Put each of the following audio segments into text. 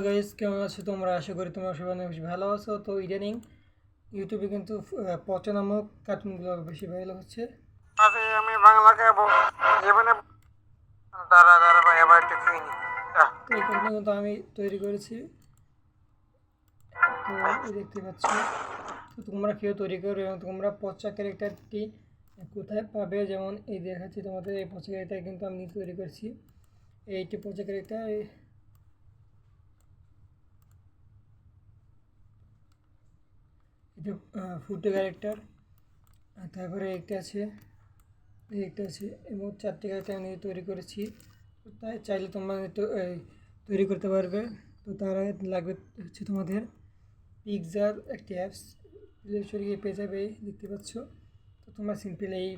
Hello guys, কেমন আছো তোমরা? আশা করি তোমরা সবাই অনেক বেশি ভালো আছো। তো ইদানিং ইউটিউবে কিন্তু পচা নামক কার্টুনগুলো বেশি ভাইরাল হচ্ছে। আমি বাংলা গাবো জীবনে দাঁড়া দাঁড়া ভাই আবার একটু খেয়ে নি তো এই কার্টুন কিন্তু আমি তৈরি করেছি। তো এই দেখতে পাচ্ছ। তো তোমরা কেউ তৈরি করো এবং তোমরা পচা ক্যারেক্টারটি কোথায় পাবে, যেমন এই দেখাচ্ছি তোমাদের। এই পচা ক্যারেক্টার কিন্তু আমি নিজে তৈরি করেছি। এইটি পচা ক্যারেক্টার, এটা ফুটো ক্যারেক্টার। তারপরে একটা আছে, একটা আছে, এবং 4টি ক্যারেক্টার আমি নিজে তৈরি করেছি। তো তাই চাইলে তোমরা তৈরি করতে পারবে। তো তার আগে লাগবে হচ্ছে তোমাদের পিক্সার একটি অ্যাপস। প্লে স্টোরে গিয়ে পেয়ে যাবে, দেখতে পাচ্ছ। তো তোমরা সিম্পল এই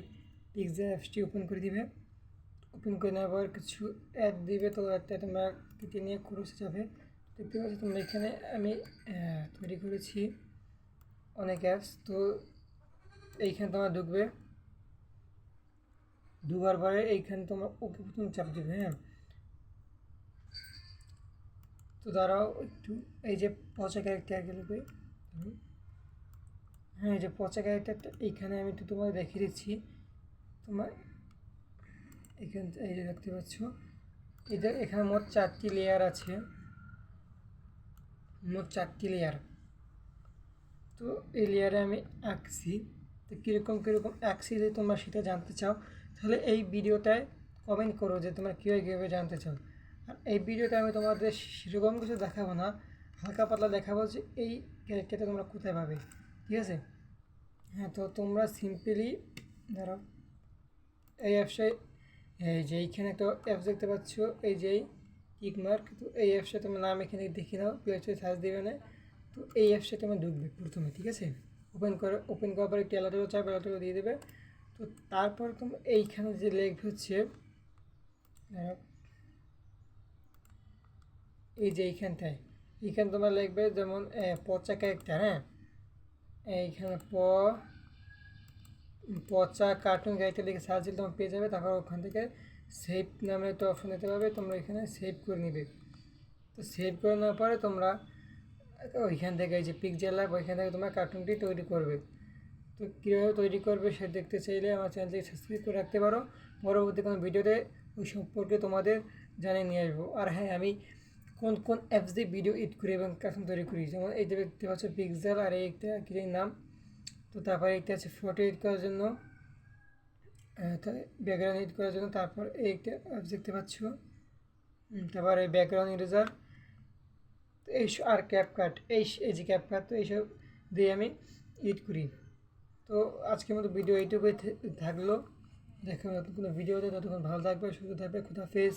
পিক্সার অ্যাপসটি ওপেন করে দিবে। ওপেন করে নেওয়ার পর কিছু অ্যাড দিবে, তো অ্যাডটা তোমরা কেটে নিয়ে ক্রসে যাবে। দেখতে পাচ্ছ তোমরা এখানে আমি তৈরি করেছি অনেক অ্যাপস। তো এইখানে তোমরা ঢুকবে, ঢুকার পরে এইখানে তোমরা ওকে প্রথম চাপ দিবে। হ্যাঁ, তো দাঁড়াও একটু। এই যে পচা ক্যারেক্টারগুলো, হ্যাঁ এই যে পচা ক্যারেক্টারটা এইখানে আমি একটু তোমাদের দেখিয়ে দিচ্ছি। তোমার এখানে এই যে দেখতে পাচ্ছ, এখানে মোট 4টি লেয়ার আছে, মোট 4টি লেয়ার। তো এই লেয়ারে আমি আঁকছি। তো কীরকম কীরকম আঁকছি, যদি তোমরা সেটা জানতে চাও তাহলে এই ভিডিওটায় কমেন্ট করো যে তোমরা কীভাবে জানতে চাও। আর এই ভিডিওতে আমি তোমাদের সেরকম কিছু দেখাবো না, হালকা পাতলা দেখাবো যে এই ক্যারেক্টারটা তোমরা কোথায় পাবে, ঠিক আছে? হ্যাঁ, তো তোমরা সিম্পলি ধরো এই অ্যাপসে, এই যে এইখানে একটা অ্যাপস দেখতে পাচ্ছ, এই যে টিক মার্ক। তো এই অ্যাপসে তোমার নাম এখানে দেখে নাও, প্লে স্টোরে সার্চ দেবে না। তো এই অ্যাপসে তোমার ঢুকবে প্রথমে, ঠিক আছে? ওপেন করার পর একটি অ্যালার্টও চাইবে, অ্যালার্টও দিয়ে দেবে। তো তারপর তোমার এইখানে যে লেখবে হচ্ছে এই যে এইখানে তোমার লিখবে যেমন পচা ক্যারেক্টার। হ্যাঁ, এইখানে পচা কার্টুন ক্যারেক্টার লিখে সার্চ দিলে তোমার পেয়ে যাবে। তারপর ওখান থেকে সেভ নামে একটা অপশন দিতে পারবে, তোমরা এখানে সেভ করে নিবে। তো সেভ করে নেওয়ার পরে তোমরা ওইখান থেকে এই যে পিকচার ল্যাব, ওইখান থেকে তোমরা কার্টুনটি তৈরি করবে। তো কীভাবে তৈরি করবে সে দেখতে চাইলে আমার চ্যানেলটিকে সাবস্ক্রাইব করে রাখতে পারো। পরবর্তী কোনো ভিডিওতে ওই সম্পর্কে তোমাদের জানিয়ে নিয়ে আসবো। আর হ্যাঁ, আমি কোন কোন অ্যাপস দিয়ে ভিডিও এডিট করি এবং কার্টুন তৈরি করি, যেমন এই যে দেখতে পাচ্ছ পিক্সেল, আর এই একটা কী নাম। তো তারপরে একটা আছে ফটো এডিট করার জন্য, ব্যাকগ্রাউন্ড এডিট করার জন্য। তারপর এই একটা অ্যাপস দেখতে পাচ্ছ, তারপর এই ব্যাকগ্রাউন্ড ইরেজার, এই আর ক্যাপকাট, এই যে ক্যাপকাট। তো এইসব দিয়ে আমি এডিট করি। তো আজকের মতো ভিডিও এইটুকুই থাকলো। দেখা নতুন কোনো ভিডিওতে, ততক্ষণ ভালো থাকবে, সুস্থ থাকবে। খুদাহাফেজ।